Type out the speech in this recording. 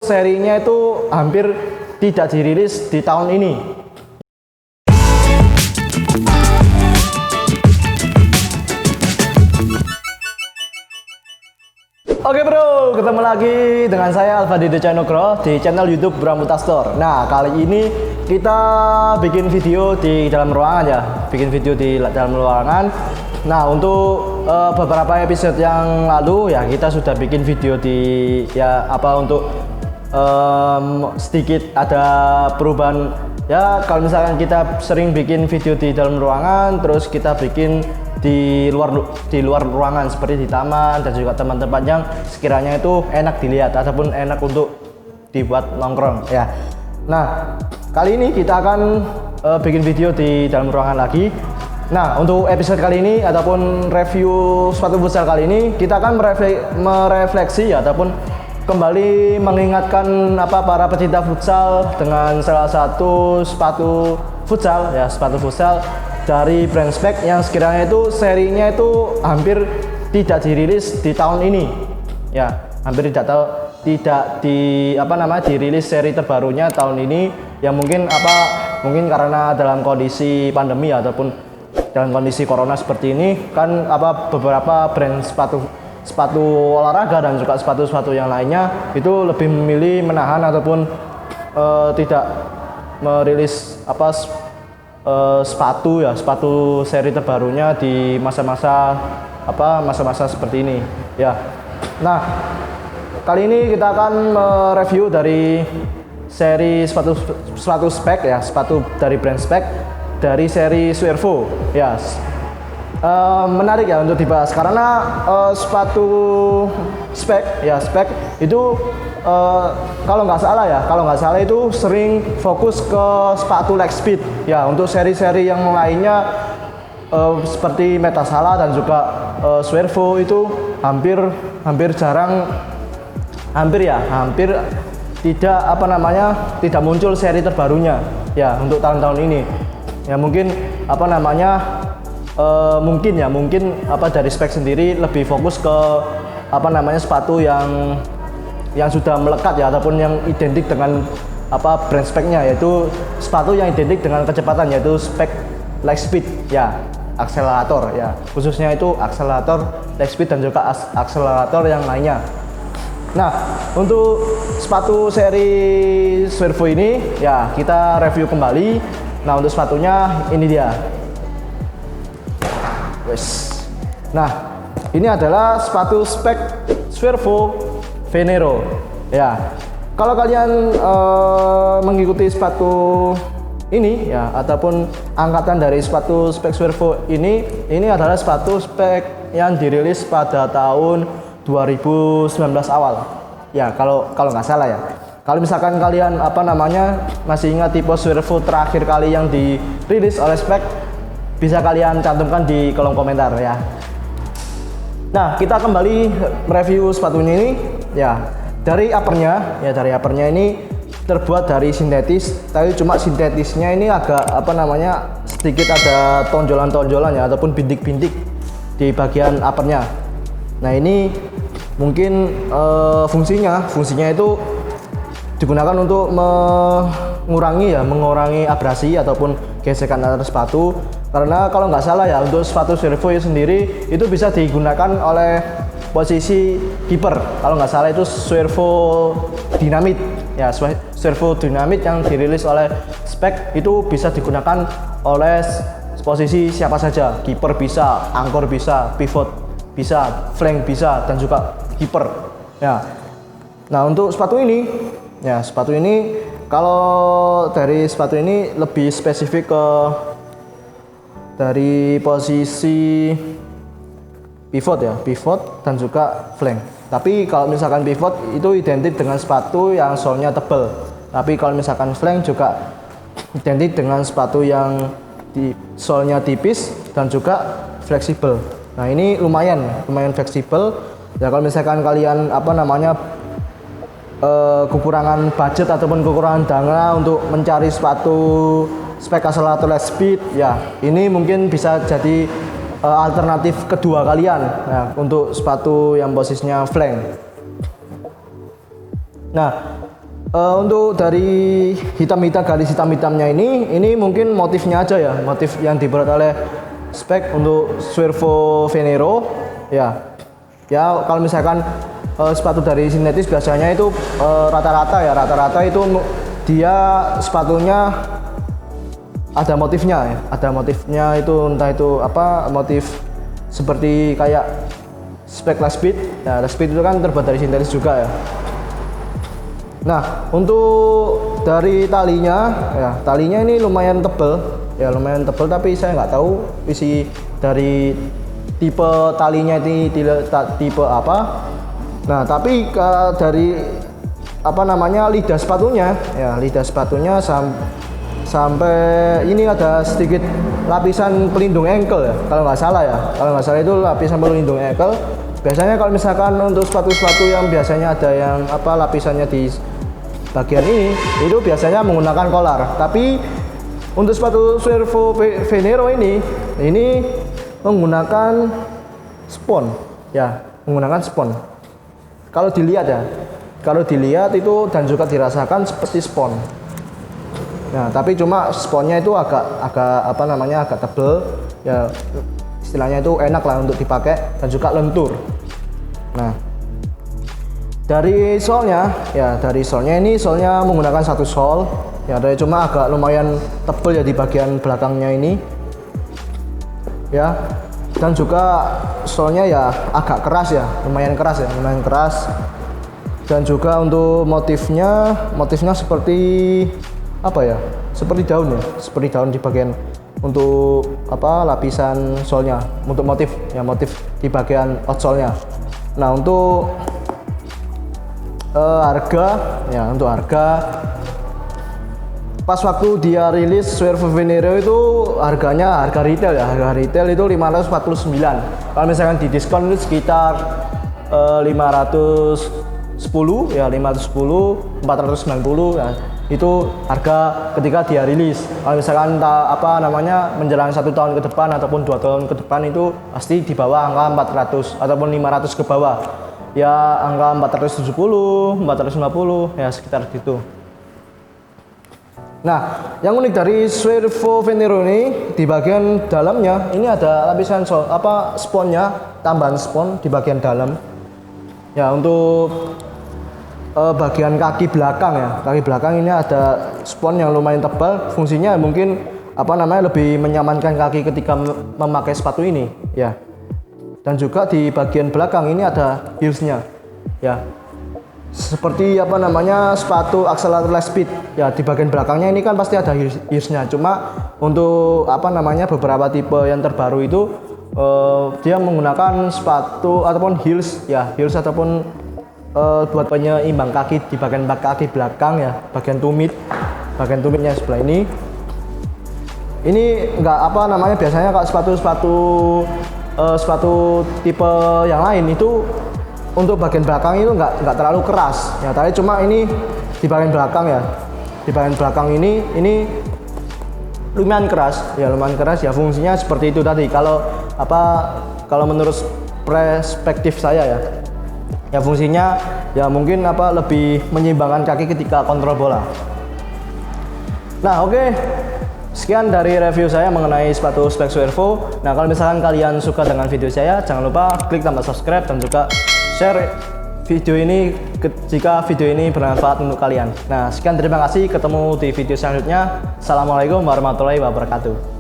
serinya itu hampir tidak dirilis di tahun ini. Oke bro, ketemu lagi dengan saya Alfadi Decanugro di channel YouTube Bramuta Store. Nah, kali ini kita bikin video di dalam ruangan ya, dalam ruangan. Nah, untuk beberapa episode yang lalu ya kita sudah bikin video untuk sedikit ada perubahan ya. Kalau misalkan kita sering bikin video di dalam ruangan, terus kita bikin di luar ruangan seperti di taman dan juga teman-teman yang sekiranya itu enak dilihat ataupun enak untuk dibuat nongkrong ya. Nah, kali ini kita akan bikin video di dalam ruangan lagi. Nah, untuk episode kali ini ataupun review sepatu futsal kali ini kita akan merefleksi ya, ataupun kembali mengingatkan para pecinta futsal dengan salah satu sepatu futsal dari brand Speck yang sekiranya itu serinya itu hampir tidak dirilis di tahun ini ya, hampir tidak dirilis seri terbarunya tahun ini yang mungkin karena dalam kondisi pandemi ataupun dalam kondisi corona seperti ini kan beberapa brand sepatu olahraga dan juga sepatu-sepatu yang lainnya itu lebih memilih menahan ataupun tidak merilis sepatu seri terbarunya di masa-masa seperti ini ya. Nah, kali ini kita akan mereview dari seri sepatu Speck ya, sepatu dari brand Speck dari seri Swervo ya. Menarik ya untuk dibahas karena sepatu Speck itu kalau nggak salah itu sering fokus ke sepatu leg speed ya. Untuk seri-seri yang lainnya seperti Metasala dan juga Swervo itu hampir tidak muncul seri terbarunya ya untuk tahun-tahun ini ya. Mungkin dari Speck sendiri lebih fokus ke sepatu yang sudah melekat ya, ataupun yang identik dengan brand Specknya, yaitu sepatu yang identik dengan kecepatan, yaitu Speck leg speed ya, akselerator ya, khususnya itu akselerator leg speed dan juga akselerator yang lainnya. Nah, untuk sepatu seri Swervo ini ya kita review kembali. Nah, untuk sepatunya ini dia. Nah, ini adalah sepatu Speck Swervo Venero ya. Kalau kalian mengikuti sepatu ini ya, ataupun angkatan dari sepatu Speck Swervo ini adalah sepatu Speck yang dirilis pada tahun 2019 awal ya, kalau nggak salah ya. Kalau misalkan kalian masih ingat tipe Swervo terakhir kali yang dirilis oleh Speck, bisa kalian cantumkan di kolom komentar ya. Nah, kita kembali mereview sepatunya ini ya. Dari uppernya ini terbuat dari sintetis, tapi cuma sintetisnya ini agak sedikit ada tonjolan-tonjolan ya, ataupun bintik-bintik di bagian uppernya. Nah, ini mungkin fungsinya itu digunakan untuk mengurangi abrasi ataupun gesekan antar sepatu. Karena kalau nggak salah ya, untuk sepatu Swervo sendiri itu bisa digunakan oleh posisi kiper. Kalau nggak salah itu Swervo Dynamite ya, Swervo Dynamite yang dirilis oleh Speck itu bisa digunakan oleh posisi siapa saja, kiper bisa, angkor bisa, pivot bisa, flank bisa, dan juga kiper ya. Nah, untuk sepatu ini kalau dari sepatu ini lebih spesifik ke dari posisi pivot dan juga flank. Tapi kalau misalkan pivot itu identik dengan sepatu yang solnya tebal. Tapi kalau misalkan flank juga identik dengan sepatu yang solnya tipis dan juga fleksibel. Nah, ini lumayan fleksibel. Ya, kalau misalkan kalian kekurangan budget ataupun kekurangan dana untuk mencari sepatu Speck akselerator leg speed ya, ini mungkin bisa jadi alternatif kedua kalian ya, untuk sepatu yang posisinya flank. Nah, Untuk dari hitam-hitam garis hitam-hitamnya ini mungkin motifnya aja ya, motif yang dibuat oleh spek untuk Swervo Venero ya. Ya kalau misalkan sepatu dari sintetis biasanya itu rata-rata itu dia sepatunya ada motifnya ya, ada motifnya itu entah itu apa motif seperti kayak spek Last Speed. Ya, Last Speed itu kan terbuat dari sintetis juga ya. Nah, untuk dari talinya, ya talinya ini lumayan tebel, tapi saya nggak tahu isi dari tipe talinya ini tipe apa. Nah, tapi dari apa namanya lidah sepatunya, ya lidah sepatunya sampai ini ada sedikit lapisan pelindung ankle ya, kalau nggak salah itu lapisan pelindung ankle. Biasanya kalau misalkan untuk sepatu-sepatu yang biasanya ada yang apa lapisannya di bagian ini itu biasanya menggunakan kolar, tapi untuk sepatu Swervo Venero ini menggunakan spon ya, menggunakan spon. Kalau dilihat itu dan juga dirasakan seperti spon. Nah, tapi cuma sponnya itu agak apa namanya agak tebel ya, istilahnya itu enak lah untuk dipakai dan juga lentur. Nah, dari solnya ini solnya menggunakan satu sol ya, dari cuma agak lumayan tebel ya di bagian belakangnya ini ya, dan juga solnya ya agak keras ya, lumayan keras. Dan juga untuk motifnya seperti apa ya, seperti daun di bagian untuk apa lapisan solnya, untuk motif di bagian outsole-nya. Nah, untuk harga pas waktu dia rilis Swervo Venero itu harga retail itu 549. Kalau misalkan di diskon itu sekitar 510 ya, 490 ya. Itu harga ketika dia rilis. Kalau misalkan menjelang 1 tahun ke depan ataupun 2 tahun ke depan itu pasti di bawah angka 400 ataupun 500 ke bawah ya, angka 470 450 ya, sekitar gitu. Nah, yang unik dari Swervo Venero ini di bagian dalamnya ini ada lapisan sponnya, tambahan spon di bagian dalam ya. Untuk bagian kaki belakang ini ada spon yang lumayan tebal. Fungsinya mungkin lebih menyamankan kaki ketika memakai sepatu ini ya. Dan juga di bagian belakang ini ada heelsnya ya, seperti sepatu akselerator Last Speed ya. Di bagian belakangnya ini kan pasti ada heelsnya, cuma untuk beberapa tipe yang terbaru itu dia menggunakan sepatu ataupun heels ataupun buat penyeimbang kaki di bagian kaki belakang ya, bagian tumitnya sebelah ini enggak biasanya kalau sepatu tipe yang lain itu untuk bagian belakang itu enggak terlalu keras ya, tapi cuma ini di bagian belakang ini lumayan keras ya. Fungsinya seperti itu tadi. Kalau menurut perspektif saya ya fungsinya ya mungkin lebih menyeimbangkan kaki ketika kontrol bola. Nah, oke. Sekian dari review saya mengenai sepatu spek Swervo. Nah, kalau misalkan kalian suka dengan video saya, jangan lupa klik tombol subscribe dan juga share video ini jika video ini bermanfaat untuk kalian. Nah, sekian, terima kasih. Ketemu di video selanjutnya. Assalamualaikum warahmatullahi wabarakatuh.